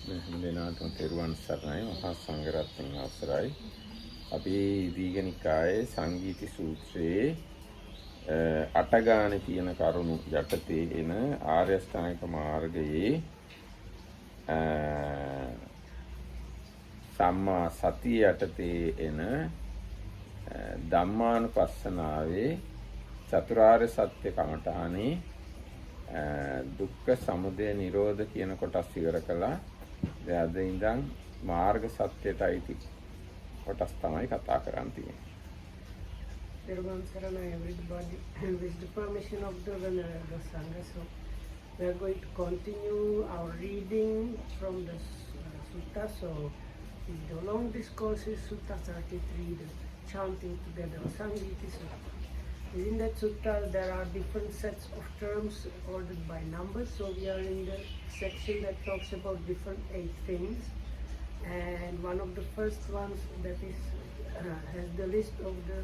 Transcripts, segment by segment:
දෙනාටම තෙරුවන් සරණයි මහා සංඝරත්නයන් අවසරයි. අපි දීඝනිකායේ සංගීති සූත්‍රයේ අටගානේ තියෙන කරුණු යටතේ එන ආර්ය අෂ්ටාංගික මාර්ගයේ සම්මා සතිය යටතේ එන ධම්මානුපස්සනාවේ චතුරාර්ය සත්‍ය කමඨානේ දුක්ඛ සමුදය නිරෝධ කියන කොටස් ඉවර කළා. දැන් අද ඉඳන් මාර්ග සත්‍යයට අයිති කොටස් තමයි කතා කරන්න තියෙන්නේ. Everyone, everybody, with the permission of the Venerable Sangha, so we are going to continue our reading from the sutta. So the long discourse is Sutta 33, the chanting together, Sangiti Sutta. Within that sutta, there are different sets of terms ordered by numbers. So we are in the section that talks about different 8 things. And one of the first ones that is has the list of the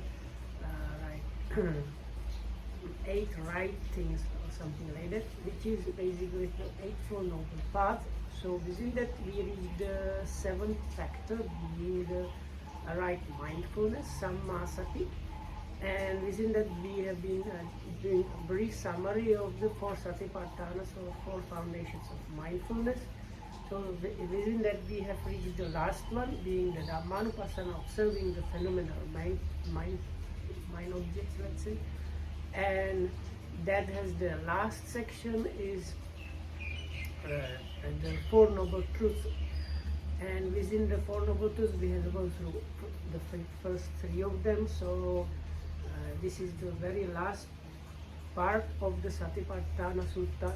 8 right things or something like that, which is basically the 8 noble paths. So within that we read the 7th factor, being the right mindfulness, sammasati. And within that we have been doing a brief summary of the 4 satipatthanas, or 4 foundations of mindfulness. So within that we have reached the last one, being the Dhammanupassana, observing the phenomenal mind objects, let's say. And that has the last section is the 4 noble truths. And within the 4 noble truths we have to go through the first 3 of them. So this is the very last part of the Satipatthana Sutta,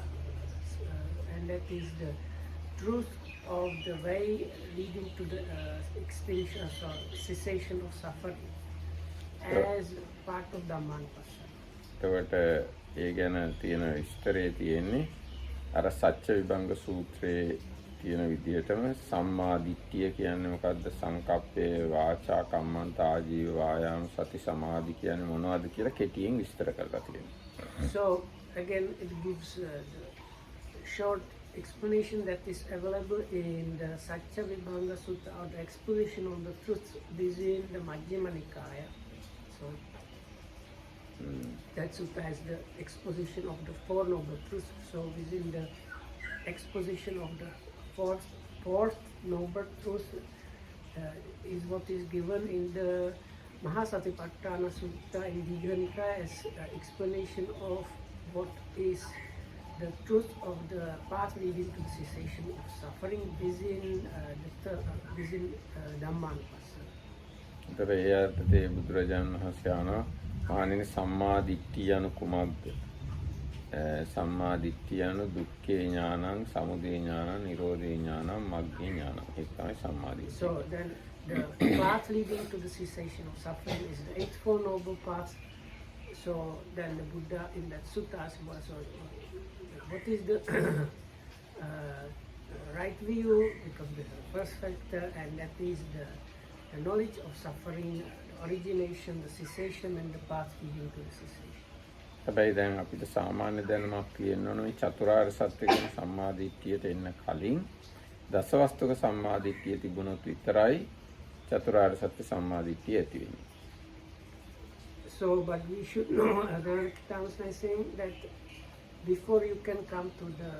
and that is the truth of the way leading to the extinction or cessation of suffering as part of Dhammanupassana. එතකොට ඒ ගැන තියෙන විස්තරය තියෙන්නේ අර සත්‍ය විභංග සූත්‍රයේ තියෙන විදිහටම සම්මා දිට්ඨිය කියන්නේ මොකද්ද, සංකප්පේ වාචා කම්මන්ත ආජීව වායාම සති සමාධි කියන්නේ මොනවද කියලා කෙටියෙන් විස්තර කරලා තියෙනවා. So again it gives the short explanation that is available in the Satya Vibhanga Sutta, or the explanation of the truths within the Majjhima Nikaya. So that sutta has the exposition of the 4 noble truths. So within the exposition of the fourth noble truth is what is given in the Mahasatipatthana Sutta in Dīඝanikāya as explanation of what is the truth of the path leading to the cessation of suffering within Dhammanupassana. ඒතර ඒ අර්ථයේ බුදුරජාණන් වහන්සේ ආනවා මානින සම්මා දිට්ඨිය anu කුමක්ද? සම්මා දිට්ඨිය anu දුක්ඛේ ඥානං, සමුදය ඥානං, නිරෝධේ ඥානං, මග්ගේ ඥානං. ඒක තමයි සම්මා දිට්ඨිය. So then the path leading to the cessation of suffering is the 8 noble paths. So then the Buddha in that sutta was what is the right view, because the first factor, and that is the knowledge of suffering, the origination, the cessation, and the path leading to the cessation. හැබැයි දැන් අපිට සාමාන්‍ය දැනුමක් තියෙන්න ඕන මේ චතුරාර්ය සත්‍ය කියන සම්මා දිට්ඨියට එන්න කලින් දසවස්තුක සම්මා දිට්ඨිය තිබුණොත් විතරයි චතුරාර්ය සත්‍ය සම්මා දිට්ඨිය ඇති වෙන්නේ. So but we should know, other terms by saying that before you can come to the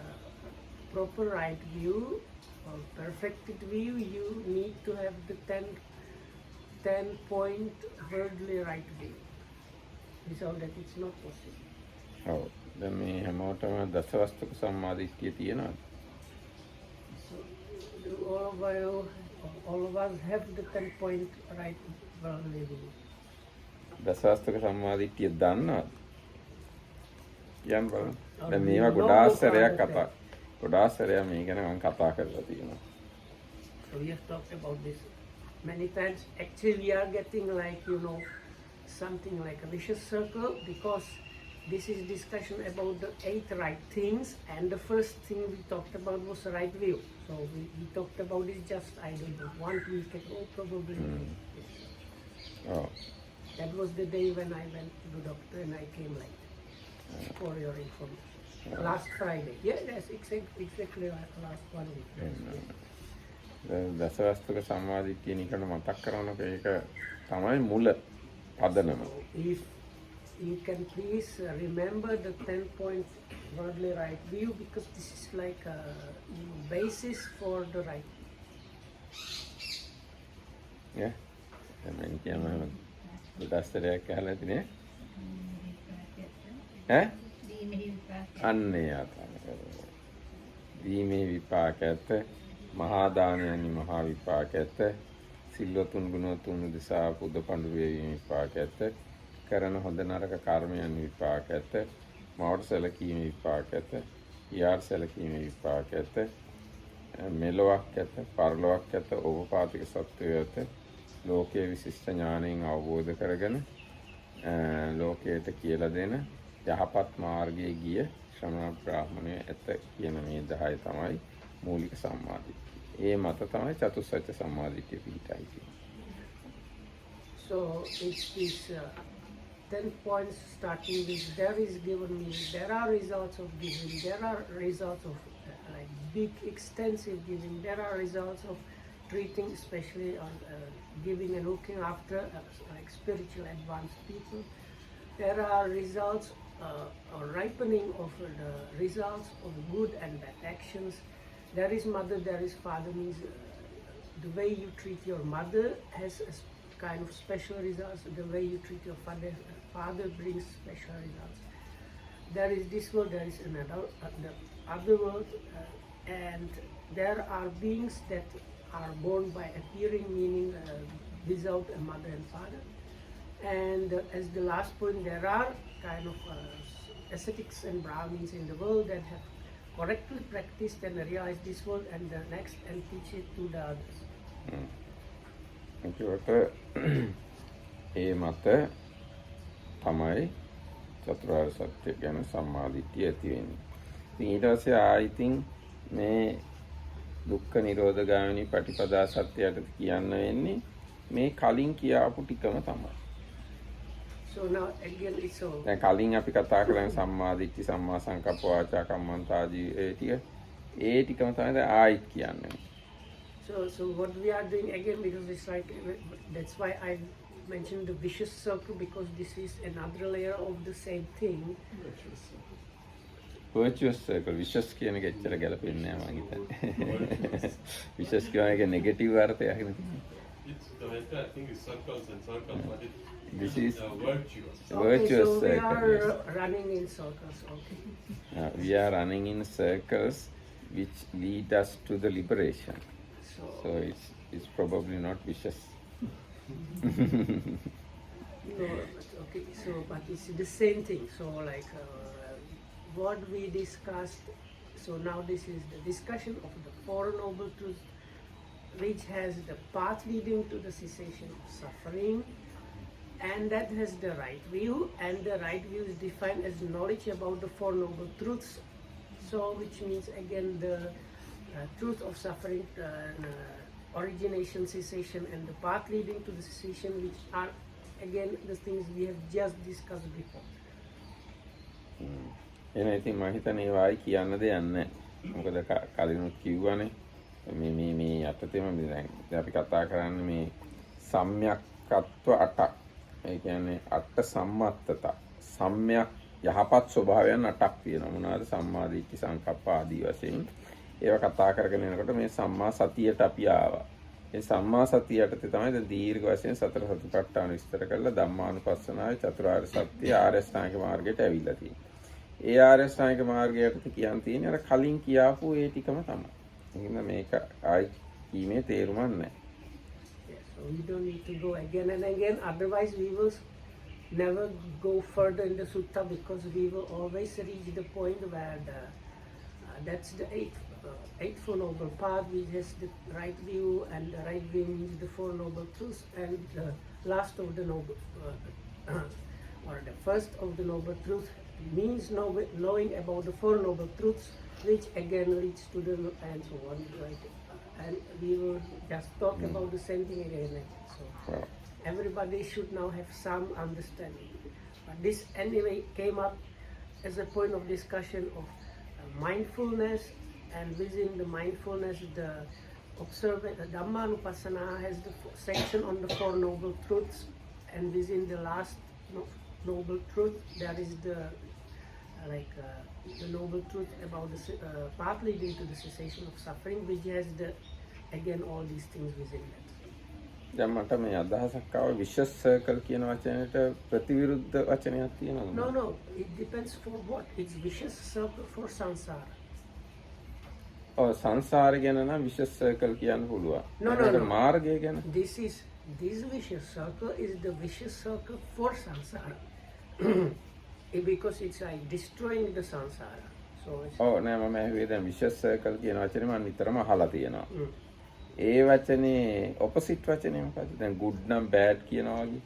proper right view or perfected view, you need to have the 10-point worldly right view. Without that it's not possible. ඔව්. දැන් මේ හැමෝටම දසවස්තුක සම්මා දිට්ඨිය තියෙනවද? So all of us have the 10-point right worldly view. දසවස්තුක සම්මා දිට්ඨිය දන්නවද? කියන්න බලන්න. දැන් මේවා ගොඩාක් සැරයක් මේ ගැන මම කතා කරලා තියෙනවා. So we have talked about this many times. Actually we are getting like, something like a vicious circle, because this is discussion about the 8 right things, and the first thing we talked about was right view. So we talked about it just, I don't know, 1 week ago probably. Oh. That was the day when I went to the doctor and I came like for your information. last Friday. Yeah, that's exactly last 1 week. දසවස්තුක සම්මාදිට්ඨිය නිකන් මතක් කරනකොට ඒක තමයි මුල පදනම. If you can please remember the 10 points worldly right view, because this is like a basis for the right. Yeah. මම කියනවා දස්තරයක් අහලා තිනේ. ඈ? අන්නේ දීමේ විපාක ඇත, මහා දානයන්හි මහා විපාක ඇත, සිල්වතුන් ගුණවතුන් උදෙසා පුද පඬුරු වේවීම විපාක ඇත, කරන හොඳ නරක කර්මයන් විපාක ඇත, මවට සැලකීම විපාක ඇත, යාර් සැලකීම විපාක ඇත, මෙලොවක් ඇත, පරලොවක් ඇත, ඕපපාතික සත්වය ඇත, ලෝකයේ විශිෂ්ට ඥාණයෙන් අවබෝධ කරගෙන ලෝකයට කියලා දෙන යහපත් මාර්ගයේ ගිය ශ්‍රමණ බ්‍රාහ්මණය ඇත කියන මේ 10 තමයි මූලික සම්මාදිට්ඨිය. ඒ මත තමයි චතුස්සත්‍ය සම්මාදිට්ඨිය පිහිටයි තියෙන්නේ. So it's this 10 points starting with there is given me, there are results of giving, there are results of like big extensive giving, there are results of treating, especially on giving and looking after like spiritual advanced people. There are results or ripening of the results of good and bad actions. There is mother, there is father, means the way you treat your mother has a kind of special results. The way you treat your father brings special results. There is this world, there is another, the other world, and there are beings that are born by appearing, meaning without a mother and father. And as the last point, there are kind of ascetics and brahmins in the world that have correctly practiced and realized this world and the next and teach it to the others. ඒකට ඒ මත තමයි චතුරාර්ය සත්‍ය ගැන සම්මාදිට්ඨිය ඇති වෙන්නේ. ඉතින් ඊට පස්සේ ආයිතින් මේ දුක්ඛ නිරෝධ ගාමිනී පටිපදා සත්‍යයට කියන්න වෙන්නේ මේ කලින් කියාපු ටිකම තමයි. So now again it's so. දැන් කලින් අපි කතා කරන්නේ සම්මාදිට්ඨි, සම්මා සංකප්ප, වාචා කම්මන්ත ආදී ඒ ටිකම තමයි දැන් ආයිත් කියන්නේ. So what we are doing again, because it's like that's why I mentioned the vicious circle, because this is another layer of the same thing. Virtuous circle, vicious කියන එක එච්චර ගැලපෙන්නේ නැහැ මං හිතන්නේ. Vicious කියන එක නෙගටිව් අර්ථයක් නේ. It's the method, I think, is circles and circles, but This is virtuous. Virtuous so we circle. are Yes. running in circles. Okay. We are running in circles which lead us to the liberation. So it's probably not vicious. No, but okay. So, but it's the same thing. So, like what we discussed. So now this is the discussion of the Four Noble Truths, which has the path leading to the cessation of suffering, and that has the right view. And the right view is defined as knowledge about the Four Noble Truths. So, which means again the truth of suffering, origination, cessation, and the path leading to the cessation, which are again the things we have just discussed before. එන ඉතින් මම හිතන්නේ ඒවායි කියන්න දෙයක් නැහැ. මොකද කලිනුත් කිව්වනේ මේ යටතේම දැන් අපි කතා කරන්නේ මේ සම්‍යක්කත්ව 8ක්. ඒ කියන්නේ අට සම්මත්තත. සම්‍යක් යහපත් ස්වභාවයන් 8ක් තියෙනවා. මොනවාද? සම්මා දිට්ඨි, සංකප්ප ආදී වශයෙන්. ඒවා කතා කරගෙන යනකොට මේ සම්මා සතියට අපි ආවා. ඒ සම්මා සතිය යටතේ තමයි දැන් දීර්ඝ වශයෙන් සතර සතිපට්ඨාන විස්තර කරලා ධම්මානුපස්සනාවේ චතුරාර්ය සත්‍ය ආර්ය අෂ්ටාංගික මාර්ගයට ඇවිල්ලා තියෙනවා. ඒ ආර්ය අෂ්ටාංගික මාර්ගයට කියන් තියෙන්නේ අර කලින් කියාපු ඒ ටිකම තමයි. එහෙනම් මේක ආයි කීමේ තේරුමක් නැහැ. So we don't need to go again and again. Otherwise, we will never go further in the sutta, because we will always reach the point where that's the eightfold noble path, which has the right view, and the right view means the Four Noble Truths, and the last of the noble, or the first of the noble truths means knowing about the Four Noble Truths, which again leads to the and so on. Right? And we will just talk about the same thing again and again. So everybody should now have some understanding. But this anyway came up as a point of discussion of mindfulness, and within the mindfulness, the Dhammanupassana has the section on the Four Noble Truths, and within the last noble truth, there is the the noble truth about the path leading to the cessation of suffering, which has the again all these things within that. දැන් මට මේ අදහසක් ආව vicious circle කියන වචනයට ප්‍රතිවිරුද්ධ වචනයක් තියෙනවද? No, it depends for what. It's vicious circle for samsara. ඔව් සංසාරය ගැන නම් vicious circle කියන්න පුළුවන්. No. මාර්ගය ගැන? This vicious circle is the vicious circle for samsara. Because it's like destroying the samsara. So it's ඔව් නෑ මම ඇහුවේ දැන් vicious circle කියන වචනේ මම නිතරම අහලා තියෙනවා. ඒ වචනේ opposite වචනේ මොකද්ද? දැන් good නම් bad කියනවා වගේ.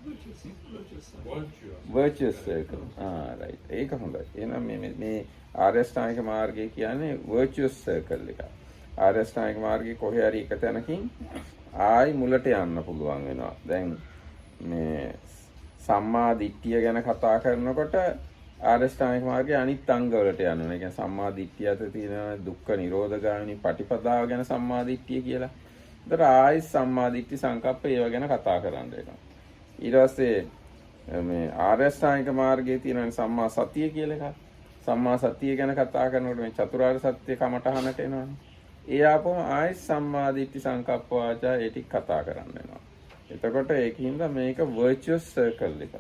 virtuous circle. right. ඒක හොඳයි. එහෙනම් මේ ආර්ය අෂ්ටාංගික මාර්ගය කියන්නේ virtuous circle එක. ආර්ය අෂ්ටාංගික මාර්ගයේ කොහේ හරි එක තැනකින් ආයි මුලට යන්න පුළුවන් වෙනවා. දැන් මේ සම්මා දිට්ඨිය ගැන කතා කරනකොට ආර්ය අෂ්ටාංගික මාර්ගයේ අනිත් අංග වලට යනවා. ඒ කියන්නේ සම්මා දිට්ඨිය අතර තියෙන දුක්ඛ නිරෝධගාමිනී පටිපදාව ගැන සම්මා දිට්ඨිය කියලා. ඒතර ආයි සම්මා දිට්ඨි සංකප්ප ඒව ගැන කතා කරන්න වෙනවා. ඊට පස්සේ මේ ආර්ය අෂ්ටාංගික මාර්ගයේ තියෙන සම්මා සතිය කියලා එකක්. සම්මා සතිය ගැන කතා කරනකොට මේ චතුරාර්ය සත්‍ය කමටහනට එනවානේ. ඒ ආපුවම ආයි සම්මා දිට්ඨි සංකප්ප වාචා ඒ ටික කතා කරන්න වෙනවා. එතකොට ඒකින්ද මේක virtuous circle එක.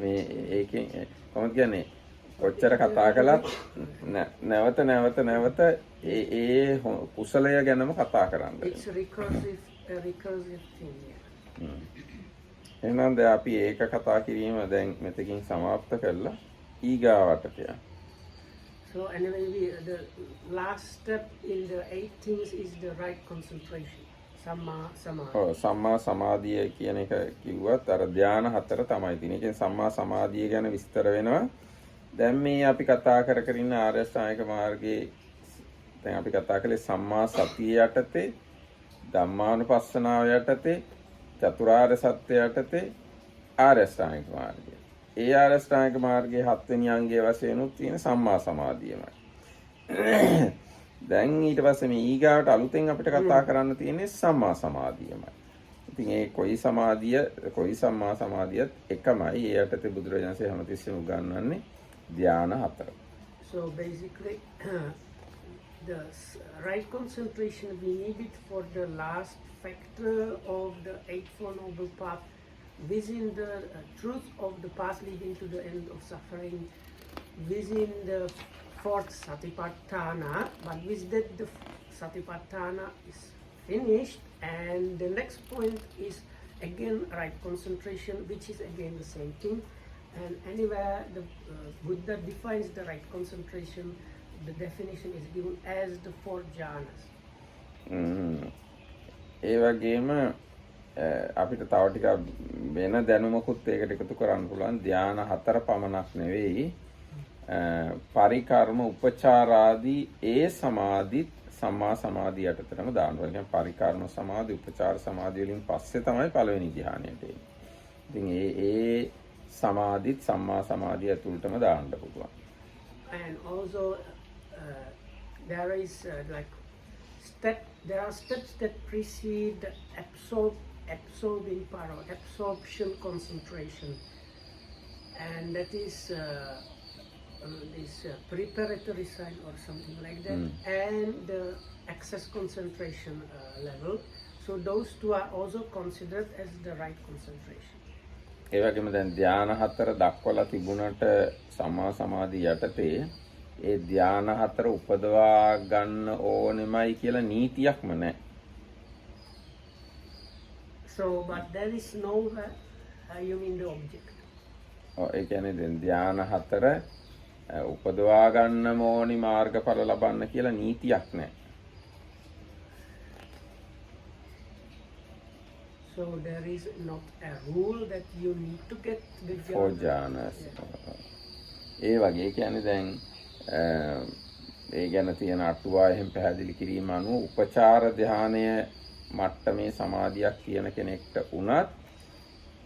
මේ ඒකෙන් කොහොමද කියන්නේ කොච්චර කතා කළත් නැවත ඒ කුසලය ගැනම කතා කරන්න. It's a recursive thing. එහෙනම් දැන් අපි ඒක කතා කිරීම දැන් මෙතකින් સમાપ્ત කරලා ඊගාවට යන්න. So anyway, the last step in the 8 things is the right concentration. සම්මා සමාධිය කියන එක කිව්වත් අර ධානය 4 තමයි තියෙන්නේ. ඒ කියන්නේ සම්මා සමාධිය ගැන විස්තර වෙනවා. දැන් මේ අපි කතා කර ඉන්න ආර්ය අෂ්ටාංගික මාර්ගයේ දැන් අපි කතා කළේ සම්මා සතිය යටතේ, ධම්මානුපස්සනාව යටතේ, චතුරාර්ය සත්‍ය යටතේ ආර්ය අෂ්ටාංගික මාර්ගය. ඒ ආර්ය අෂ්ටාංගික මාර්ගයේ 7 වෙනි අංගයේ වශයෙන් උත් තියෙන සම්මා සමාධියමයි. දැන් ඊට පස්සේ මේ ඊගාවට අලුතෙන් අපිට කතා කරන්න තියෙන්නේ සම්මා සමාධියමයි. ඉතින් ඒ කොයි සම්මා සමාධියත් එකමයි. ඒ යටතේ බුදුරජාණන්සේ හැමතිස්සෙම උගන්වන්නේ ධ්‍යාන 4. So basically the right concentration we need it for the last factor of the Eightfold Noble Path within the truth of the path leading to the end of suffering, within the fourth Satipatthana, but with that the Satipatthana is finished, and the next point is again right concentration, which is again the same thing. And anywhere the Buddha defines the right concentration, the definition is given as the 4 jhanas. ඒ වගේම අපිට තව ටිකක් වෙන දැනුමකුත් ඒකට එකතු කරන්න පුළුවන්. ධ්‍යාන 4 පමණක් නෙවෙයි, පරිකර්ම උපචාරාදී ඒ සමාධිත් සම්මා සමාධිය යටතටම දානවා. කියන්නේ පරිකර්ම සමාධි උපචාර සමාධිය වලින් පස්සේ තමයි පළවෙනි ධ්‍යානයට එන්නේ. ඉතින් ඒ සමාධිත් සම්මා සමාධිය ඇතුළටම දාන්න පුළුවන්. And also there is there are steps that precede the absorbing part or absorption concentration, and that is this preparatory side or something like that, and the access concentration level. So those two are also considered as the right concentration. ඒ වගේම දැන් ධ්‍යාන 4 දක්වලා තිබුණට සම්මා සමාධිය යටතේ ඒ ධ්‍යාන 4 උපදවා ගන්න ඕනෙමයි කියලා නීතියක්ම නැහැ. So but there is no you mean the object. ඒ කියන්නේ දැන් ධ්‍යාන 4 උපදවා ගන්න ඕනි මාර්ගඵල ලබන්න කියලා නීතියක් නැහැ. So there is not a rule that you need to get the jhanas. ඒ වගේ කියන්නේ දැන් ඒ ගැන තියෙන අටුවා එහෙම පැහැදිලි කිරීම අනුව උපචාර ධානය මට්ටමේ සමාධියක් කියන කෙනෙක්ට උනත්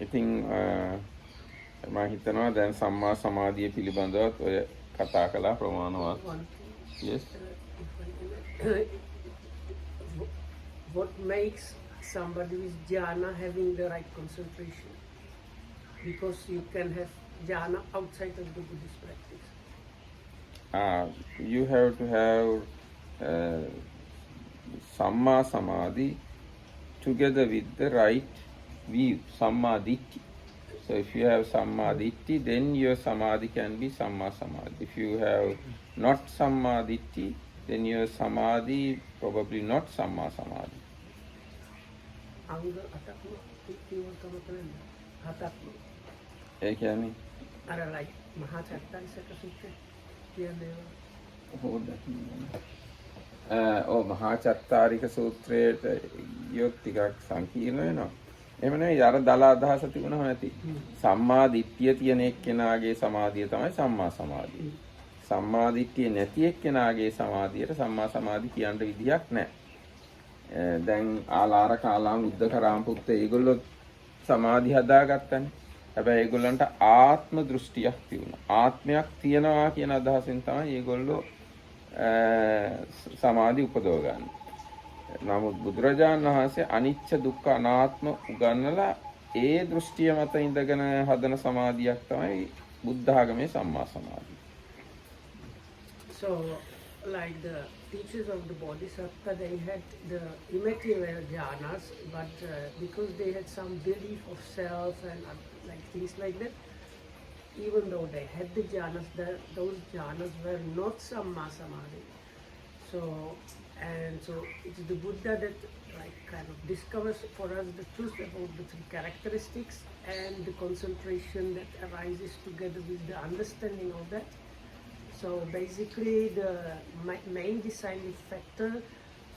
ඉතින් මම හිතනවා දැන් සම්මා සමාධිය පිළිබඳවත් ඔය කතා කළා ප්‍රමාණවත්. One thing, Yes. if I can- what makes somebody with jhana having the right concentration? Because you can have jhana outside of the Buddhist practice. You have to have Samma Samadhi together with the right view, Samma Ditti. So if you have Samma Ditti, then your Samadhi can be Samma Samadhi. If you have not Samma Ditti, then your Samadhi probably not Samma Samadhi. Anga atakma, itiwantama kalenda. Atakma. ඒ කියන්නේ Ara like Mahachattarisaka Sutta. කියන්නේ මහා චත්තාරික සූත්‍රයට යොත් ටිකක් සංකීර්ණ වෙනවා. එහෙම නෙවෙයි අර දල අදහස තිබුණම නැති. සම්මා දිට්ඨිය තියෙන එක්කෙනාගේ සමාධිය තමයි සම්මා සමාධිය. සම්මා දිට්ඨිය නැති එක්කෙනාගේ සමාධියට සම්මා සමාධි කියන්න විදියක් නැහැ. දැන් ආලාර කාලාම් උද්දකරාම් පුත්ත ඒගොල්ලෝ සමාධි හදාගත්තනේ. හැබැයි ඒගොල්ලන්ට ආත්ම දෘෂ්ටියක් තිබුණා. ආත්මයක් තියනවා කියන අදහසෙන් තමයි ඒගොල්ලෝ සමාධි උපදව ගන්න. නමුත් බුදුරජාණන් වහන්සේ අනිච්ච දුක්ඛ අනාත්ම උගන්වලා ඒ දෘෂ්ටිය මත ඉඳගෙන හදන සමාධියක් තමයි බුද්ධ ආගමේ සම්මා සමාධිය. So, like the teachers of the Bodhisattva, they had the immaterial jhanas, but because they had some belief of self and like things like that, even though they had the jhanas, those jhanas were not samma samadhi. So it's the Buddha that like kind of discovers for us the truth about the three characteristics and the concentration that arises together with the understanding of that. So basically the main deciding factor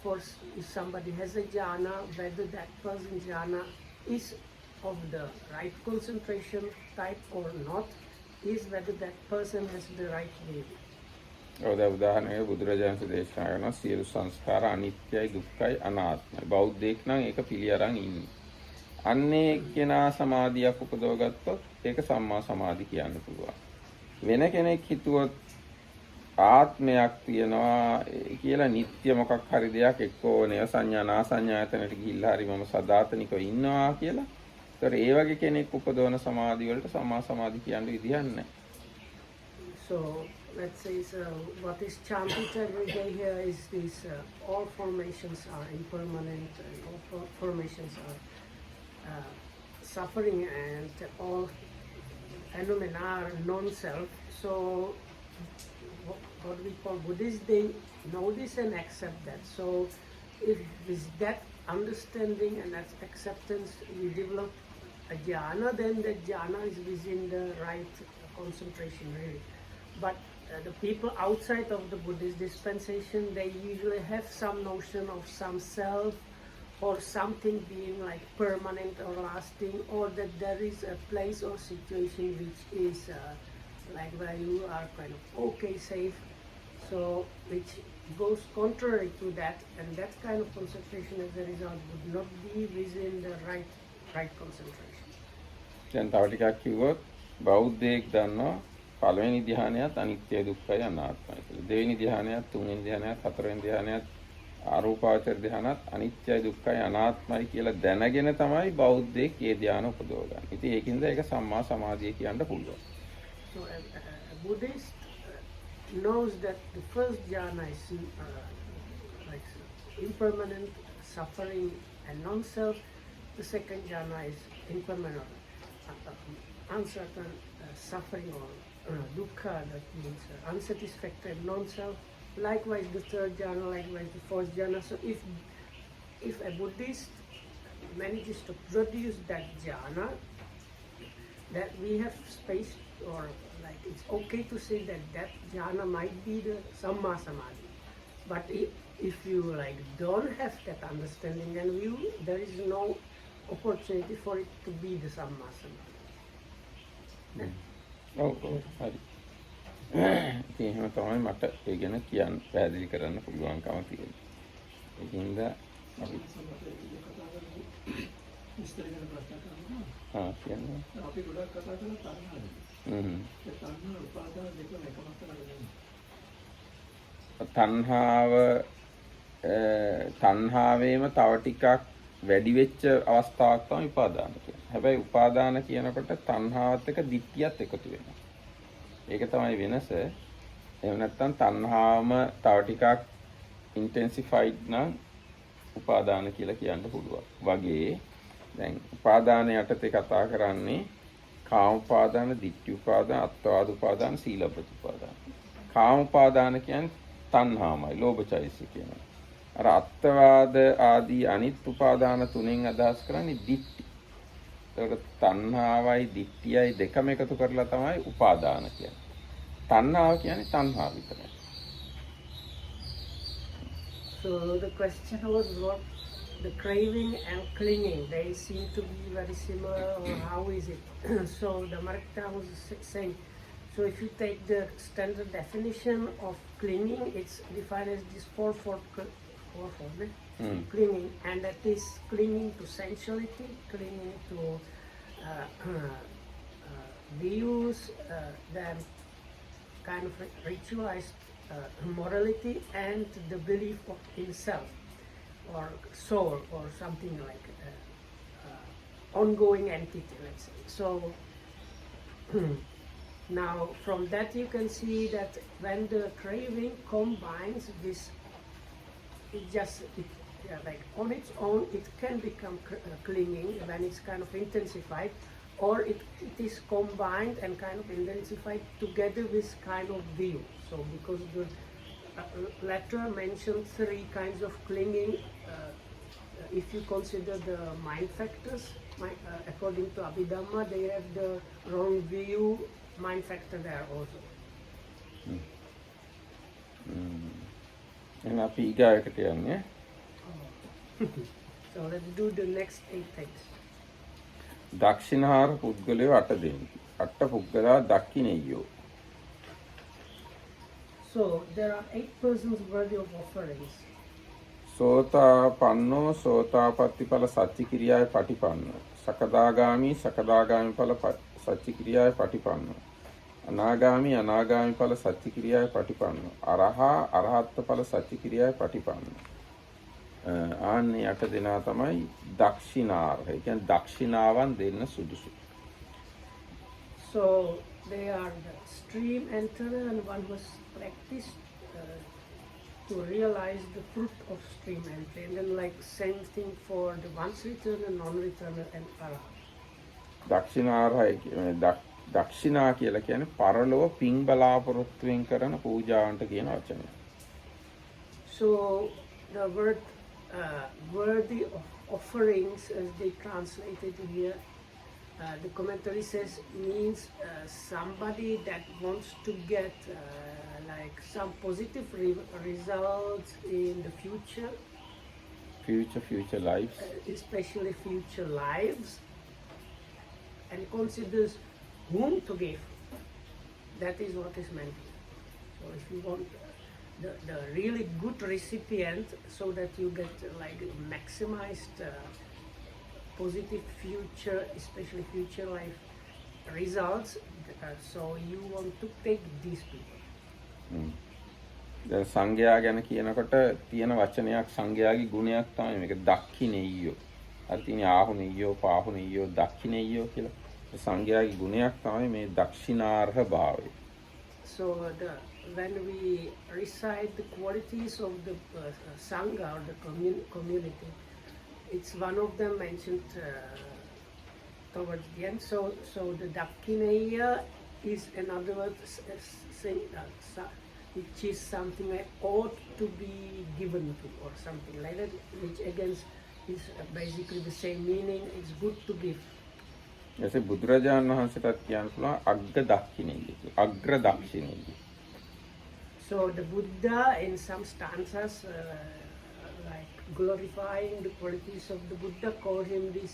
for if somebody has a jhana, whether that person's jhana is of the right concentration type or not, is whether that person has the right will. උදාහරණයක් බුදුරජාණන් දේශනා කරන සියලු සංස්කාර අනිත්‍යයි දුක්ඛයි අනාත්මයි. බෞද්ධයෙක් නම් ඒක පිළි අරන් ඉන්නේ. අන්නේ කෙනා සමාධියක් උපදව ගත්තොත් ඒක සම්මා සමාධි කියන්න පුළුවන්. වෙන කෙනෙක් හිතුවොත් ආත්මයක් තියනවා කියලා නිට්ටය මොකක් හරි දෙයක් එක්කෝ නේව සංඥා නාසඤ්ඤායතනට ගිහිල්ලා හරි මම සදාතනිකව ඉන්නවා කියලා. ඒතර ඒ වගේ කෙනෙක් උපදවන සමාධි වලට සම්මා සමාධි කියන්න විදිහක් නැහැ. So let's say what is chanted every day here is this all formations are impermanent and all formations are suffering and all phenomena are non-self. So what we call Buddhists, they know this and accept that. So if with that understanding and that acceptance we develop a jhana, then the jhana is within the right concentration really. But the people outside of the Buddhist dispensation, they usually have some notion of some self or something being like permanent or lasting, or that there is a place or situation which is like where you are kind of okay, safe. So which goes contrary to that, and that kind of concentration as a result would not be within the right concentration. දැන් තව ටිකක් කිව්වොත් බෞද්ධයෙක් දන්නවා පළවෙනි ධ්‍යානයත් අනිත්‍ය දුක්ඛය අනාත්මයි කියලා. දෙවෙනි ධ්‍යානයත් තුන්වෙනි ධ්‍යානයත් හතරවෙනි ධ්‍යානයත් ආරූපාවචර ධ්‍යානත් අනිත්‍යයි දුක්ඛයි අනාත්මයි කියලා දැනගෙන තමයි බෞද්ධයෙක් ඒ ධ්‍යාන උපදව ගන්න. ඉතින් ඒකින්ද ඒක සම්මා සමාධිය කියන්න පුළුවන්. So a Buddhist knows that the first jhana is like impermanent, suffering and non-self. The second jhana is impermanent, uncertain, suffering or dukkha, that means unsatisfactory, non-self. Likewise the third jhana, likewise the fourth jhana. So if a Buddhist manages to produce that jhana, that we have space, or like it's okay to say that that jhana might be the samma samadhi. But if you like don't have that understanding and view, there is no opportunity for it to be the samma samadhi. ඔව් හරි. ඉතින් එහෙම තමයි මට ඒ ගැන කියන්න පැහැදිලි කරන්න පුළුවන්කම තියෙන්නේ. ඒකින්ද අපි විස්තර කරන ප්‍රශ්න කරනවා. කියන්නේ. අපි ගොඩක් කතා කරලා තණ්හාද. ඒ තණ්හා උපාදාන දෙකම එකමත් කරගෙන. තණ්හාවේම තව ටිකක් වැඩි වෙච්ච අවස්ථාවක් තමයි උපාදාන කියන්නේ. හැබැයි උපාදාන කියනකොට තණ්හාවත් එක්ක ditthiyත් එකතු වෙනවා. ඒක තමයි වෙනස. එහෙම නැත්නම් තණ්හාවම තව ටිකක් ඉන්ටෙන්සිෆයිඩ් නම් උපාදාන කියලා කියන්න පුළුවන්. වගේ දැන් උපාදාන යටතේ කතා කරන්නේ කාම උපාදාන, ditthි උපාදාන, අත්වාද උපාදාන, සීලබ්බත උපාදාන. කාම උපාදාන කියන්නේ තණ්හාමයි, ලෝභචෛසිය කියනවා. අර අත්වාද ආදී අනිත් උපාදාන තුනෙන් අදහස් කරන්නේ ditthි. ඒකට තණ්හාවයි ditthියයි දෙකම එකතු කරලා තමයි උපාදාන කියන්නේ. තණ්හාව කියන්නේ තණ්හාව විතරයි. So the question was what the craving and clinging, they seem to be very similar, or how is it? So the Marikta was saying, so if you take the standard definition of clinging, it's defined as this fourfold clinging, and that is clinging to sensuality, clinging to views, then kind of ritualized morality, and the belief in self or soul or something like ongoing entity, let's say. So now from that you can see that when the craving combines this, like on its own it can become clinging when it's kind of intensified, or it is combined and kind of intensified together with kind of view. So because the letter mentioned 3 kinds of clinging, if you consider the mind factors, according to Abhidhamma, they have the wrong view mind factor there also. එහෙනම් අපි ඊගායකට යන්නේ. So let's do the next 8 things. දක්ෂිනාර පුද්ගලයෝ 8 දෙනෙකි. 8 පුද්ගලයා දක්ඛිනෙය්‍යෝ. So there are 8 persons worthy of offerings. සෝතාපන්නෝ සෝතාපට්ඨිඵල සච්චිකිරියාය පටිපන්නෝ. සකදාගාමි සකදාගාමි ඵල සච්චිකිරියාය පටිපන්නෝ. අනාගාමි අනාගාමි ඵල සච්චිකිරියාය පටිපන්නෝ. අරහා අරහත් ඵල සච්චිකිරියාය පටිපන්නෝ. ආන්නේ 8 දෙනා තමයි දක්ෂිනාර්හ. ඒ කියන්නේ දක්ෂිනාවන් දෙන්න සුදුසු. So they are the stream enterer and one who has practiced to realize the fruit of stream entry, and then like same thing for the once returner, non-returner, and arahant. දක්ෂිනා කියලා කියන්නේ පරලොව පින් බලාපොරොත්තුෙන් කරන පූජාවන්ට කියන වචනය. So the word worthy of offerings, as they translated here, the commentary says means somebody that wants to get like some positive results in the future lives, especially future lives, and considers whom to give. That is what is meant here. So if you want the really good recipient, so that you get like maximized positive future, especially future life results, so you want to take these people. දැන් සංඝයා ගැන කියනකොට තියෙන වචනයක්, සංඝයාගේ ගුණයක් තමයි මේක දක්ඛිනෙය්‍යෝ. අර තියෙන ආහුනෙය්‍යෝ, පාහුනෙය්‍යෝ, දක්ඛිනෙය්‍යෝ කියලා. සංඝයාගේ ගුණයක් තමයි මේ දක්ෂිනාර්හ භාවය. So when we recite the qualities of the sangha or the community, it's one of them mentioned towards the end. So the Dakhineya is another word saying which is something that ought to be given to, or something like that, which again is basically the same meaning. It's good to give. එසේ බුදුරජාණන් වහන්සේටත් කියන්න පුළුවන් අග්ග දක්ඛිනෙය්‍ය, අග්‍ර දක්ෂිනෙය්‍ය. So the Buddha in some stanzas like glorifying the qualities of the Buddha, call him this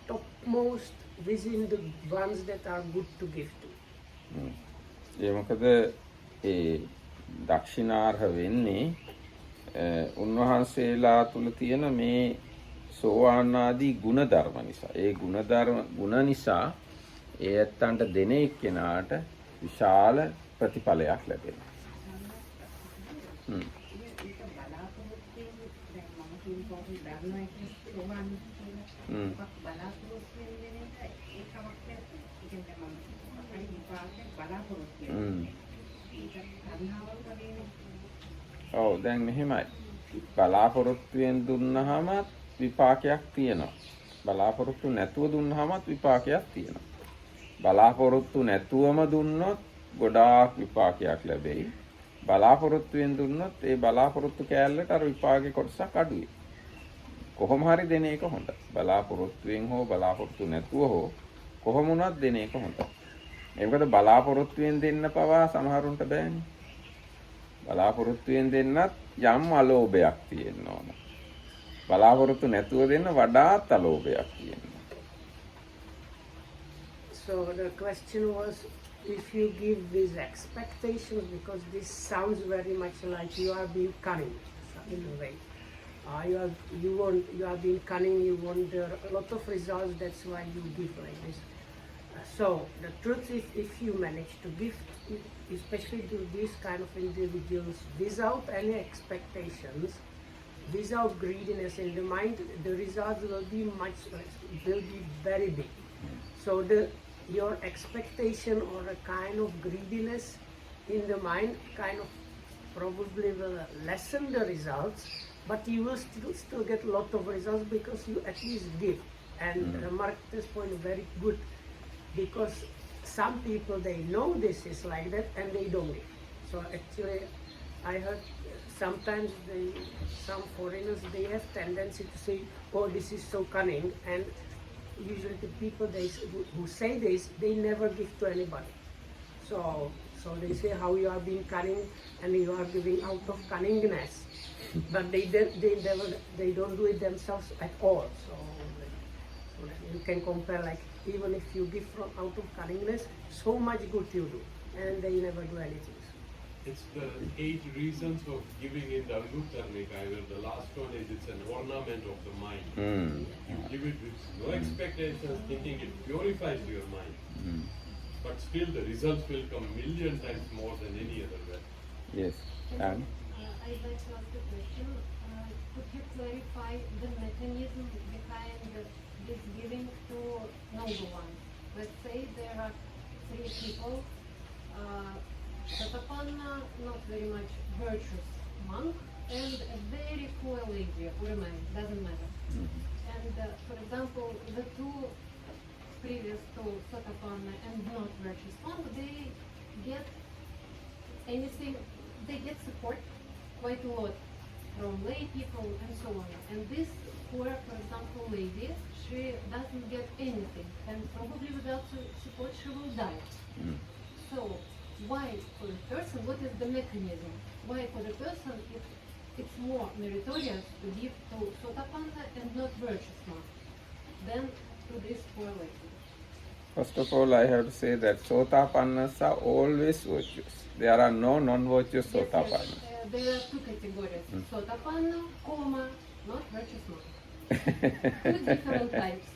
topmost within the ones that are good to give to. ඒ මොකද ඒ දක්ෂිනාර්හ වෙන්නේ උන්වහන්සේලා තුල තියෙන මේ සෝවාන් ආදී ගුණ ධර්ම නිසා. ඒ ගුණ නිසා ඒ ඇත්තන්ට දෙන එක්කෙනාට විශාල ප්‍රතිඵලයක් ලැබෙනවා. ඔව් දැන් මෙහෙමයි. බලාපොරොත්තුෙන් දුන්නාම විපාකයක් තියෙනවා. බලාපොරොත්තු නැතුව දුන්නාමත් විපාකයක් තියෙනවා. බලාපොරොත්තු නැතුවම දුන්නොත් ගොඩාක් විපාකයක් ලැබෙයි. බලාපොරොත්තුෙන් දුන්නොත් ඒ බලාපොරොත්තු කෑල්ලට අර විපාකේ කොටසක් අඩුයි. කොහොම හරි දෙන එක හොඳයි. බලාපොරොත්තුෙන් හෝ බලාපොරොත්තු නැතුව හෝ කොහොම වුණත් දෙන එක හොඳයි. ඒකද බලාපොරොත්තුෙන් දෙන්න පවා සමහරුන්ට බෑනේ. බලාපොරොත්තුෙන් දෙන්නත් යම් අලෝභයක් තියෙන්න ඕන. බලාපොරොත්තු නැතුව දෙන්න වඩාත් අලෝභයක් තියෙනවා. So the question was, if you give these expectations, because this sounds very much like you are being cunning in a way. You are being cunning. You want a lot of results. That's why you give like this. So the truth is, if you manage to give, especially to these kind of individuals, without any expectations, without greediness in the mind, the results will be very big. So your expectation or a kind of greediness in the mind kind of probably will lessen the results, but you will still get a lot of results because you at least give. And Mark, this point very good, because some people, they know this is like that and they don't give. So actually I heard sometimes some foreigners, they have tendency to say, oh, this is so cunning, and usually the people who say this, they never give to anybody. So they say how you are being cunning and you are giving out of cunningness, but they don't do it themselves at all. So you can compare, like, even if you give out of cunningness, so much good you do, and they never do anything. It's the 8 reasons of giving in the Anguttara Nikaya, where the last one is it's an ornament of the mind. You give it with no expectations, thinking it purifies your mind. But still the results will come million times more than any other way. Yes. And I'd like to ask a question. Could you clarify the mechanism behind this giving to noble ones? Let's say there are 3 people. Sotapanna, not very much virtuous monk, and a very poor lady, woman, doesn't matter. And for example, the 2 previous to Sotapanna and not virtuous monk, they get support quite a lot from lay people and so on. And this poor, for example, lady, she doesn't get anything, and probably without support she will die. So why for the person, what is the mechanism? Why for the person it's more meritorious to give to Sotapanna and not virtuous monk than to this poor lady? first of all, I have to say that Sotapannas are always virtuous. There are no non-virtuous Sotapannas. There are 2 categories: Sotapanna, not virtuous monk. 2 different types.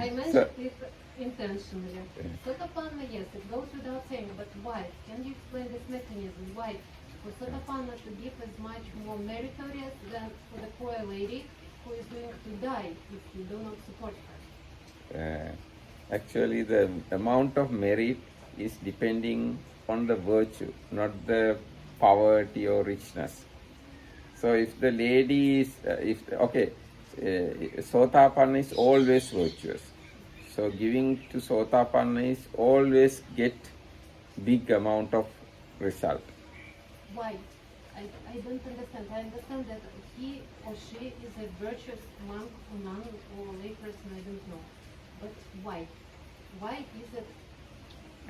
I mentioned it intentionally. Sotapanna, yes, it goes without saying, but why? Can you explain this mechanism? Why for Sotapanna to give is much more meritorious than for the poor lady who is going to die if you do not support her? Actually, the amount of merit is depending on the virtue, not the poverty or richness. So if the lady is, Sotapanna is always virtuous. So giving to Sotapanna is always get big amount of result. Why? I don't understand. I understand that he or she is a virtuous monk or nun or lay person, I don't know. But why? Why is it?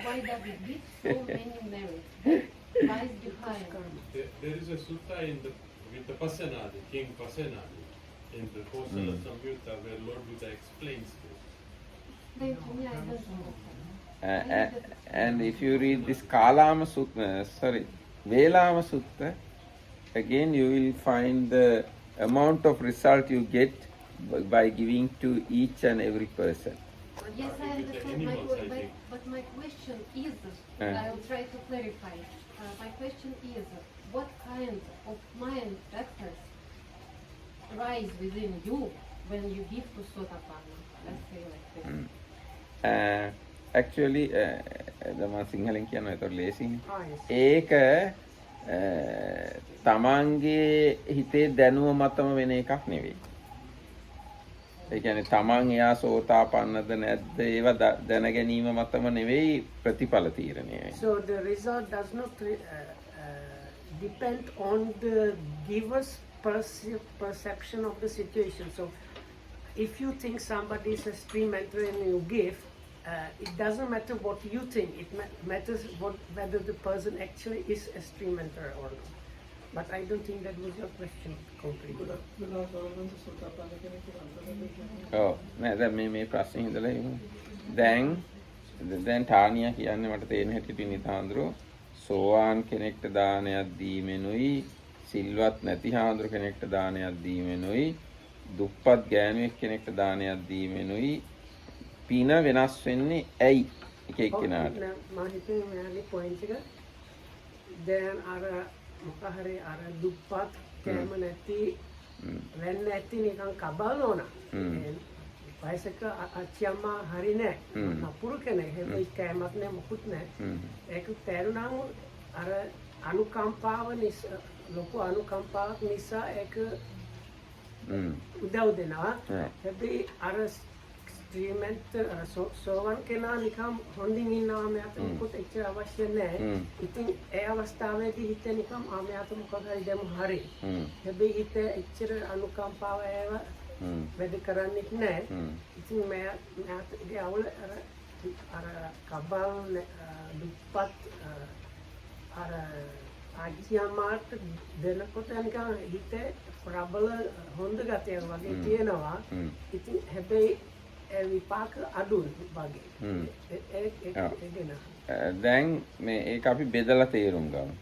Why does it give so many merits? Lies behind. There is a sutta with the Pasenadi, King Pasenadi, in the Kosala Samyutta, where Lord Buddha explains this. Thank you. I don't know. And if you read this Velama Sutta, again you will find the amount of result you get by giving to each and every person. Yes, I With the understand. animals, I think. But my question is, Yeah. I will try to clarify. My question is, what kind of mind factors rise within you when you give to Sotapanna? Let's say like this. Actually මම සිංහලෙන් කියනවා ඒතකොට ලේසියිනේ. Ah, yes. ඒක තමන්ගේ හිතේ දැනුම මතම වෙන එකක් නෙවෙයි. ඒ කියන්නේ තමන් එයා සෝතාපන්නද නැද්ද ඒව දැන ගැනීම මතම නෙවෙයි ප්‍රතිඵල තීරණය වෙන්නේ. So the result does not depend on the giver's perception of the situation. So if you think somebody is a stream enter and you give, it doesn't matter what you think. It matters whether the person actually is a stream enter or not. But I don't think that was your question completely. ඔව් නෑ දැන් මේ ප්‍රශ්නේ ඉඳලා ඉමු. දැන් ටානියා කියන්නේ මට තේරෙන හැටියට නිතාඳුරෝ සෝවාන් කෙනෙක්ට දානයක් දීමෙනුයි සිල්වත් නැති හාඳුර කෙනෙක්ට දානයක් දීමෙනුයි දුප්පත් ගෑනුවෙක් කෙනෙක්ට දානයක් දීමෙනුයි පින වෙනස් වෙන්නේ ඇයි එක එක්කෙනාට? මම හිතන්නේ මෙයාගේ පොයින්ට් එක දැන් අර මොකක් හරි අර දුප්පත් කෑම නැති වෙන්න නැති නිකන් කබල් ඕන. වයසක අච්චි අම්මා හරි නෑ. නපුරු කෙනෙක්. හැබැයි කෑමක් නෑ මොකුත් නෑ. ඒක තේරුණාම අර අනුකම්පාව නිසා ලොකු අනුකම්පාවක් නිසා ඒක උදව් දෙනවා. හැබැයි අර ස්ත්‍රීමෙන්ට සෝවන් කෙනා නිකම් හොඳින් ඉන්නවා මෙයාට මොකුත් එච්චර අවශ්‍ය නැහැ. ඉතින් ඒ අවස්ථාවේදී හිතේ නිකම් මෙයාට මොකක් හරි දෙමු හරි. හැබැයි හිතේ එච්චර අනුකම්පාව ඒව වැඩ කරන්නේ නැහැ. ඉතින් මෙයාගේ අවුල අර කබල් දුප්පත් අර ආච්චියමාට දෙනකොට නිකන් හිතේ ප්‍රබල හොඳ ගතියක් වගේ තියෙනවා. ඉතින් හැබැයි විපාක අඩුයි වගේ. දැන් මේ ඒක අපි බෙදලා තේරුම් ගමු.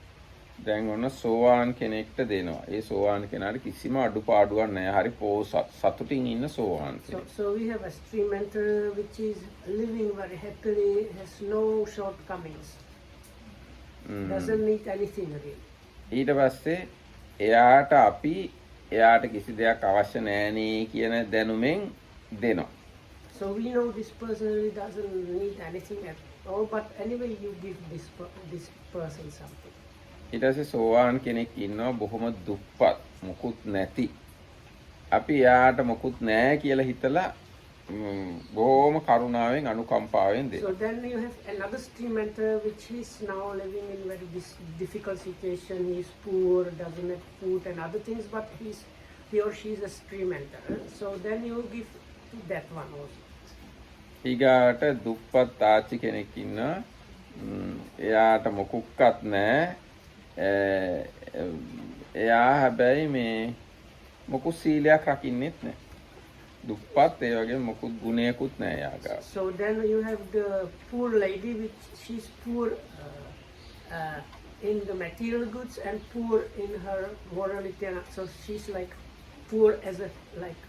දැන් ඔන්න සෝවාන් කෙනෙක්ට දෙනවා. ඒ සෝවාන් කෙනාට කිසිම අඩුපාඩුවක් නැහැ. හරි සතුටින් ඉන්න සෝවාන් කෙනෙක්. So we have a stream enter which is living very happily, has no shortcomings. Doesn't need anything really. ඊට පස්සේ එයාට අපි එයාට කිසි දෙයක් අවශ්‍ය නැහැ කියන දැනුමෙන් දෙනවා. So we know this person really doesn't need anything at all, but anyway you give this person something. ඊට පස්සේ සෝවාන් කෙනෙක් ඉන්නවා බොහොම දුප්පත් මොකුත් නැති. අපි එයාට මොකුත් නැහැ කියලා හිතලා බොහොම කරුණාවෙන් අනුකම්පාවෙන් දෙනවා. So then you have another stream enter which is now living in very difficult situation. He is poor, doesn't have food and other things, but he or she is a stream enter. So then you give to that one also. ඊගාට දුප්පත් තාච්චි කෙනෙක් ඉන්නවා. එයාට මොකුක්වත් නැහැ. එයා හැබැයි මේ මොකුත් සීලයක් රකින්නෙත් නැහැ. දුප්පත් ඒ වගේ මොකුත් ගුණයකුත් නැහැ යාගා. So then you have the poor lady which she's poor in the material goods and poor in her morality. So she's like poor as a like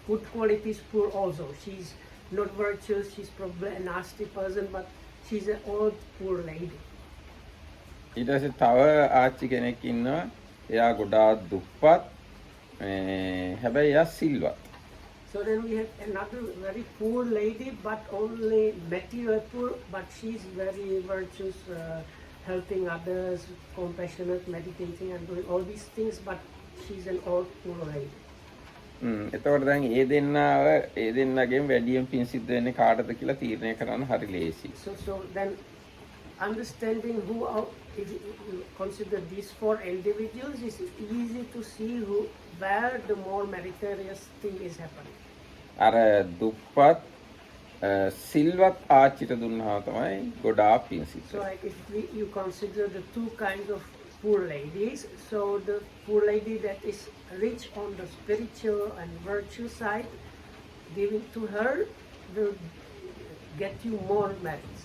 good qualities poor also. She's not virtuous, she's probably a nasty person, but she's an old poor lady. ඊට පස්සේ තව ආච්චි කෙනෙක් ඉන්නවා. එයා ගොඩාක් දුප්පත්. හැබැයි එයා සිල්වත්. So then we have another very poor lady, but only material poor, but she's very virtuous, helping others, compassionate, meditating and doing all these things, but she's an old poor lady. එතකොට දැන් ඒ දෙන්නගෙන් වැඩියෙන් පින් සිද්ධ වෙන්නේ කාටද කියලා තීරණය කරන්න හරි ලේසියි. So then understanding who are, if you consider these four individuals, it's easy to see where the more meritorious thing is happening. අර දුප්පත් සිල්වත් ආච්චිට දුන්නා තමයි ගොඩාක් පින් සිද්ධ. So like if you consider the two kinds of poor ladies, so the poor lady that is rich on the spiritual and virtue side, giving to her will get you more merits.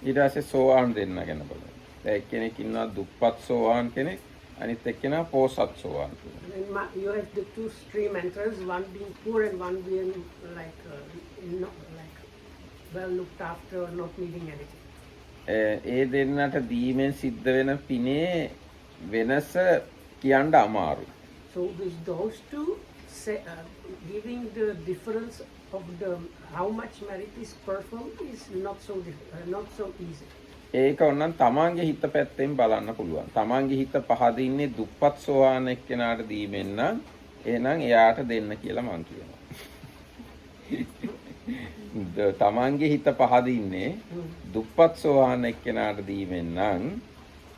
ඊට පස්සේ සෝවාන් දෙන්න ගැන බලන්න. දැන් එක්කෙනෙක් ඉන්නවා දුප්පත් සෝවාන් කෙනෙක්, අනිත් එක්කෙනා පෝසත් සෝවාන් කෙනෙක්. Then you have the two stream enterers, one being poor and one being like not like well looked after or not needing anything. ඒ දෙන්නට දීමෙන් සිද්ධ වෙන පිනේ වෙනස කියන්න අමාරුයි. So with those two, say, giving the difference of the how much merit is performed is not so easy. ඒක ඕනනම් තමන්ගේ හිත පැත්තෙන් බලන්න පුළුවන්. තමන්ගේ හිත පහදින්නේ දුප්පත් සෝවාන් එක්කෙනාට දීමෙන් නම් එහෙනම් එයාට දෙන්න කියලා මං කියනවා. තමන්ගේ හිත පහදින්නේ දුප්පත් සෝවාන් එක්කෙනාට දීමෙන් නම්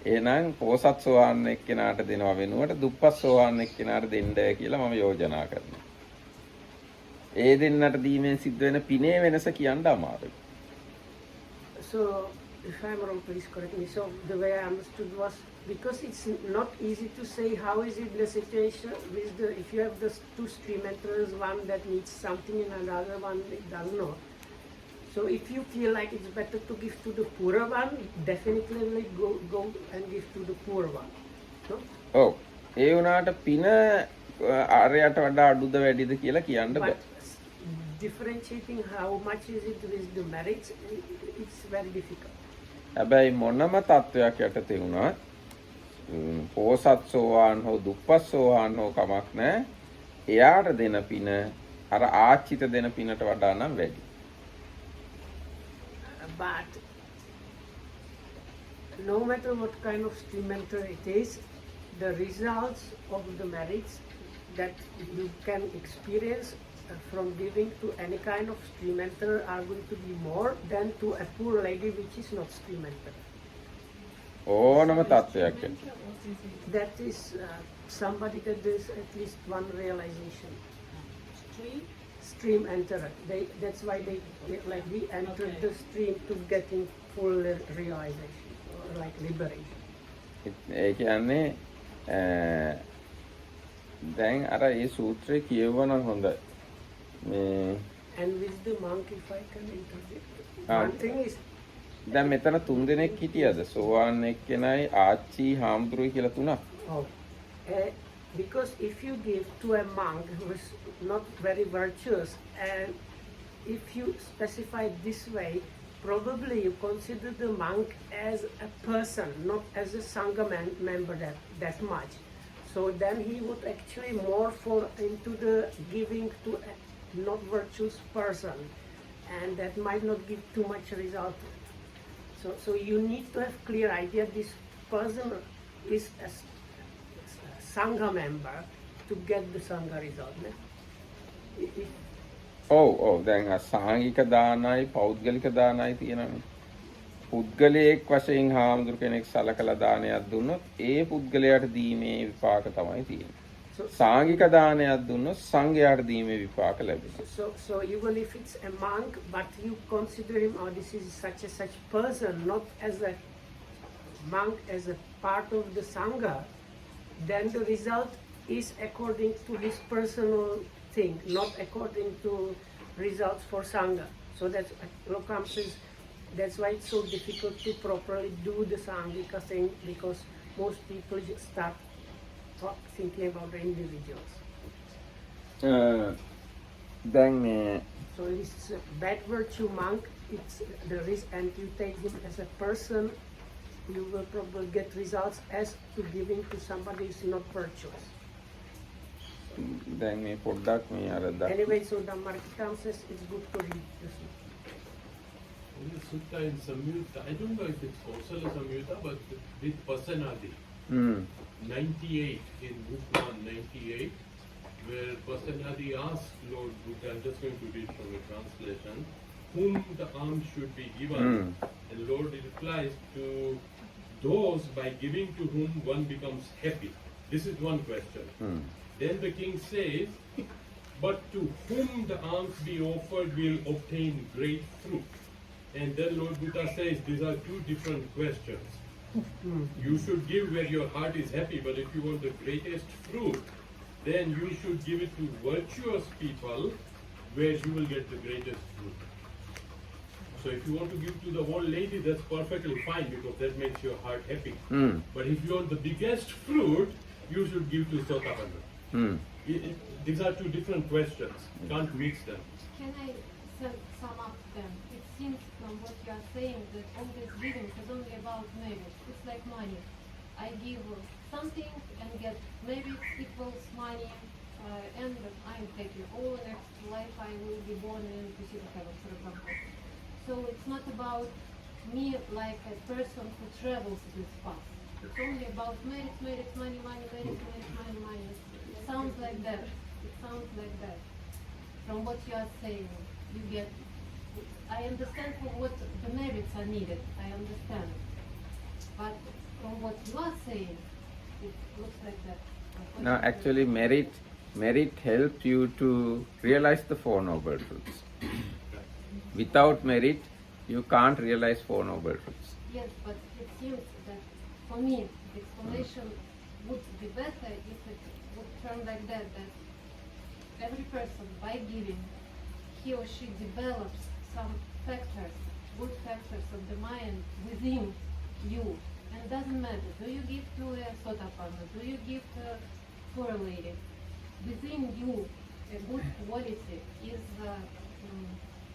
එහෙනම් පොසත් සෝවාන් එක්කෙනාට දෙනවා වෙනුවට දුප්පත් සෝවාන් එක්කෙනාට දෙන්න කියලා මම යෝජනා කරනවා. ඒ දෙන්නට දීමෙන් සිද්ධ වෙන පිනේ වෙනස කියන්න අමාරුයි. So if I'm wrong, please correct me. So the way I understood was because it's not easy to say how is it the situation with the if you have the two stream enterers, one that needs something and another one it does not. So if you feel like it's better to give to the poorer one, definitely like go and give to the poor one. No? ඔව්. ඒ වුණාට පින ආරයට වඩා අඩුද වැඩිද කියලා කියන්න බෑ. But differentiating how much is it with the merits, it's very difficult. හැබැයි මොනම තත්වයක් යටතේ වුණත් පොසත් සෝවාන් හෝ දුප්පත් සෝවාන් හෝ කමක් නැහැ. එයාට දෙන පින අර ආච්චිට දෙන පිනට වඩා නම් වැඩි. But no matter what kind of stream mentor it is, the results of the merits that you can experience from giving to any kind of stream mentor are going to be more than to a poor lady which is not stream mentor. ඕනම තත්වයක්. That is somebody that there's at least one realization. Stream enterer. That's why they like we entered the stream to getting full realization or like liberation. ඒ කියන්නේ දැන් අර ඒ සූත්‍රය කියවනම් හොඳයි. And with the monk, if I can interject, one thing is දැන් මෙතන තුන් දෙනෙක් හිටියද? සෝවාන් එක්කෙනයි ආච්චි හාමුදුරුවෝ කියලා තුනක්. oh, because if you give to a monk who is not very virtuous, and if you specify this way, probably you consider the monk as a person, not as a sangha member that much. So then he would actually more fall into the giving to a not virtuous person, and that might not give too much result. So you need to have clear idea this person is a sangha member to get the sangha result. ඔව් දැන් සාංගික දානයි පෞද්ගලික දානයි තියෙනවානේ. පුද්ගලයෙක් වශයෙන් හාමුදුරු කෙනෙක් සලකලා දානයක් දුන්නොත් ඒ පුද්ගලයාට දීමේ විපාක තමයි තියෙන්නේ. සාංගික දානයක් දුන්නොත් සංඝයාට දීමේ විපාක ලැබෙනවා. So even if it's a monk, but you consider him, oh, this is such person, not as a monk, as a part of the sangha, then the result is according to his personal thing, not according to results for sangha. So that's Lokam says that's why it's so difficult to properly do the sangika thing, because most people just start thinking about the individuals. දැන් So it's a bad virtue monk. It's the risk, and you take him as a person, you will probably get results as to giving to somebody who's not virtuous. දැන් මේ පොඩ්ඩක් මේ අර Anyway, so the Markitam says it's good to read this. In the sutta in Samyutta, I don't know if it's Kausala Samyutta, but with Pasanadi, 98 in book 198, where Pasanadi asks Lord Buddha, I'm just going to read from the translation, whom the alms should be given, and Lord replies to those by giving to whom one becomes happy. This is one question. Then the king says, but to whom the alms be offered will obtain great fruit. And then Lord Buddha says, these are two different questions. You should give where your heart is happy, but if you want the greatest fruit, then you should give it to virtuous people where you will get the greatest fruit. So if you want to give to the old lady, that's perfectly fine because that makes your heart happy. But if you want the biggest fruit, you should give to Sotapanna. These are two different questions. Can't mix them. Can I sum up then? It seems from what you are saying that all this giving is only about merit. It's like money. I give something and get merit equals money, and I'm happy. Oh, next life I will be born in pursuit of heaven, for example. So it's not about me like a person who travels this path. It's only about merit, merit, money, money, merit, merit, money, money. It sounds like that. It sounds like that. From what you are saying, you get. I understand for what the merits are needed. I understand. But from what you are saying, it looks like that. Now, actually, merit helps you to realize the Four Noble Truths. Without merit, you can't realize Four Noble Truths. Yes, but it seems that for me, the explanation would be better if it would turn like that, that every person, by giving, he or she develops some factors, good factors of the mind within you. And it doesn't matter, do you give to a sotapanna, do you give to a poor lady? Within you, a good quality is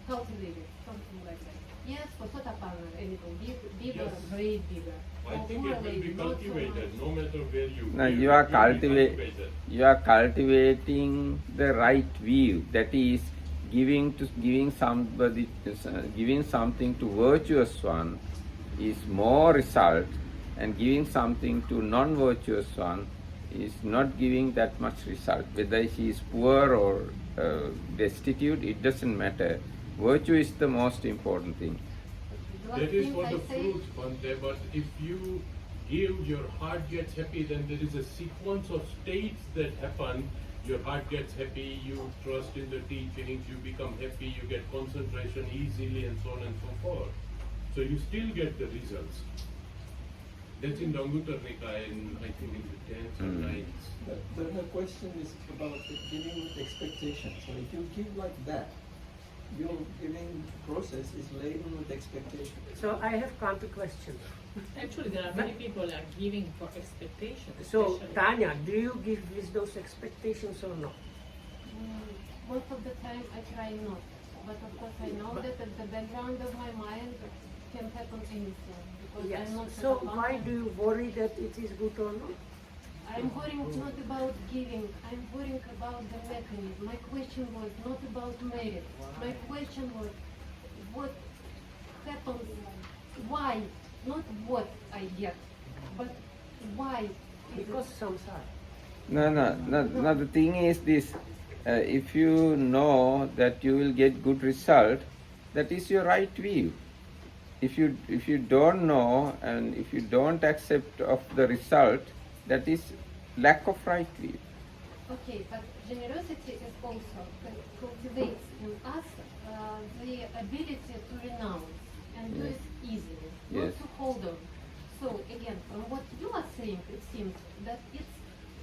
cultivated, something like that. Yes, for sotapanna, a little bigger, Yes. way bigger. I For think poor it will be lady, not so cultivated, much. no matter where you Now, give, you are it will be cultivated. you are cultivating the right view. That is, giving something to virtuous one is more result, and giving something to non-virtuous one is not giving that much result. Whether she is poor or destitute, it doesn't matter. Virtue is the most important thing. The last That is thing for I the say- fruits, Bhante, but if you give, your heart gets happy, then there is a sequence of states that happen. Your heart gets happy, you trust in the teachings, you become happy, you get concentration easily, and so on and so forth. So you still get the results. That's in the Anguttara Nikaya, I think in the 10th or 9th. The question is about the giving with expectation. So if you give like that, your giving process is laden with expectation. So I have counter question. Actually, there are many people are giving for expectations. So especially- Tanya, do you give with those expectations or not? Most of the time I try not. But of course I know that at the background of my mind can happen anything. Because Yes. I'm not So Sotapanna. why do you worry that it is good or not? I'm worrying not about giving, I'm worrying about the mechanism. My question was not about merit. My question was what happens, why, not what I get, but why. Because samsara. No. The thing is this: if you know that you will get good result, that is your right view. If you don't know and if you don't accept of the result, that is lack of right view. Okay, but generosity is also cultivates in us the ability to renounce and do it easily, not Yes. to hold on. So again, from what you are saying, it seems that it's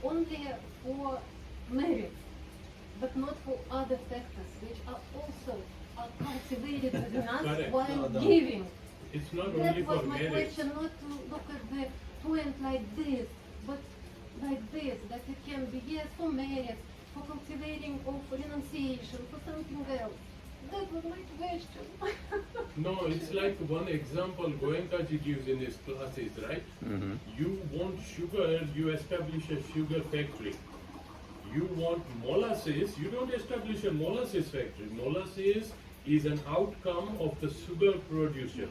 only for merit, but not for other factors which are also cultivated within us Correct. while No. giving. It's not That only was for my merit. question, not to look at the point like this, but like this, that it can be, yes, for merit, for cultivating or for renunciation, for something else. That was my question. No, it's like one example Goenkaji gives in his classes, right? You want sugar, you establish a sugar factory. You want molasses, you don't establish a molasses factory. Molasses is an outcome of the sugar production.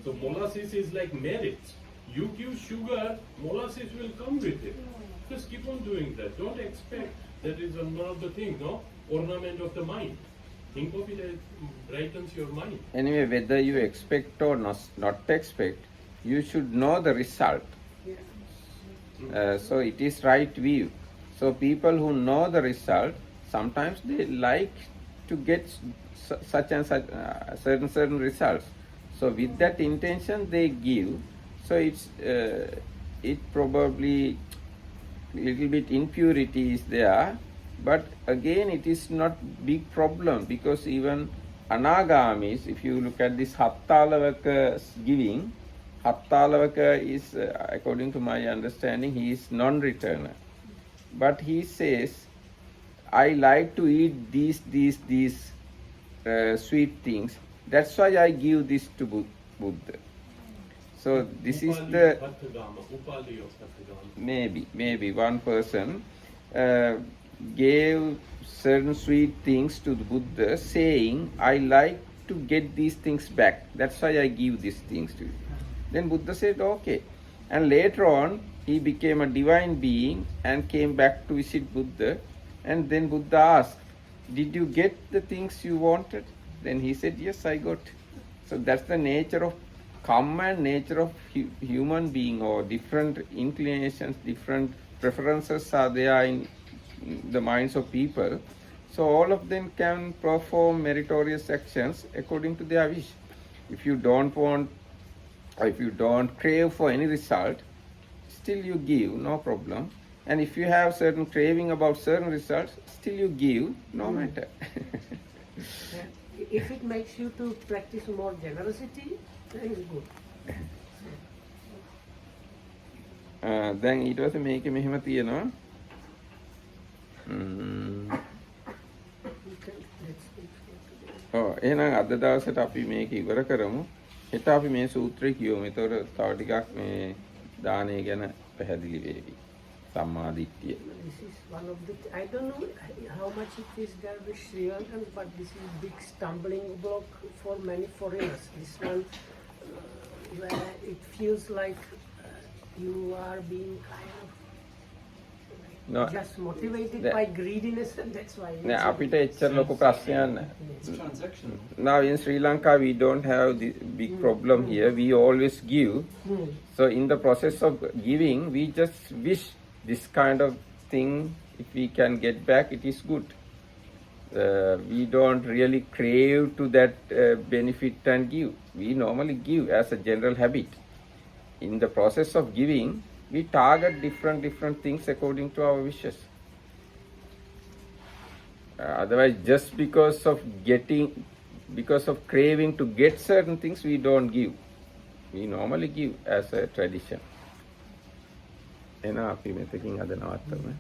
So molasses is like merits. You give sugar, molasses will come with it. Just keep on doing that. Don't expect that is one of the things, no? Ornament of the mind. Think of it as brightens your mind. Anyway, whether you expect or not expect, you should know the result. So it is right view. So people who know the result, sometimes they like to get such and such certain results. So with that intention they give. So it probably little bit impurity is there, but again it is not big problem, because even anagamis, if you look at this hattalavaka giving, hattalavaka is according to my understanding he is non-returner. but he says, I like to eat these sweet things. That's why I give this to Buddha. So this is the Upali of Sattagama. maybe one person gave certain sweet things to the Buddha, saying, I like to get these things back. That's why I give these things to you. Then Buddha said, okay. And later on, he became a divine being and came back to visit Buddha. And then Buddha asked, did you get the things you wanted? Then he said, yes, I got. So that's the nature of karma and nature of human being, or different inclinations, different preferences are there in the minds of people. So all of them can perform meritorious actions according to their wish. If you don't want, or if you don't crave for any result, still you give, no problem. And if you have certain craving about certain results, still you give, no matter. If it makes you to practice more generosity, then it's good. දැන් ඊට පස්සේ මේකේ මෙහෙම තියෙනවා. එහෙනම් අද දවසට අපි මේක ඉවර කරමු. හෙට අපි මේ සූත්‍රය කියවමු. ඒතකොට තව ටිකක් මේ දානය ගැන පැහැදිලි වේවි. සම්මා දිට්ඨිය. This is one of the, I don't know how much it is there with Sri Lankan, but this is big stumbling block for many foreigners. This one, where it feels like you are being kind of No, just motivated the- by greediness, and that's why. නෑ අපිට එච්චර ලොකු ප්‍රශ්නයක් නෑ. It's transactional. Now in Sri Lanka we don't have the big problem here. We always give. So in the process of giving, we just wish this kind of thing, if we can get back, it is good. We don't really crave to that benefit and give. We normally give as a general habit. In the process of giving, we target different things according to our wishes. Otherwise, just because of craving to get certain things, we don't give. We normally give as a tradition. එන අපි මෙතකින් අද නවත්තමු.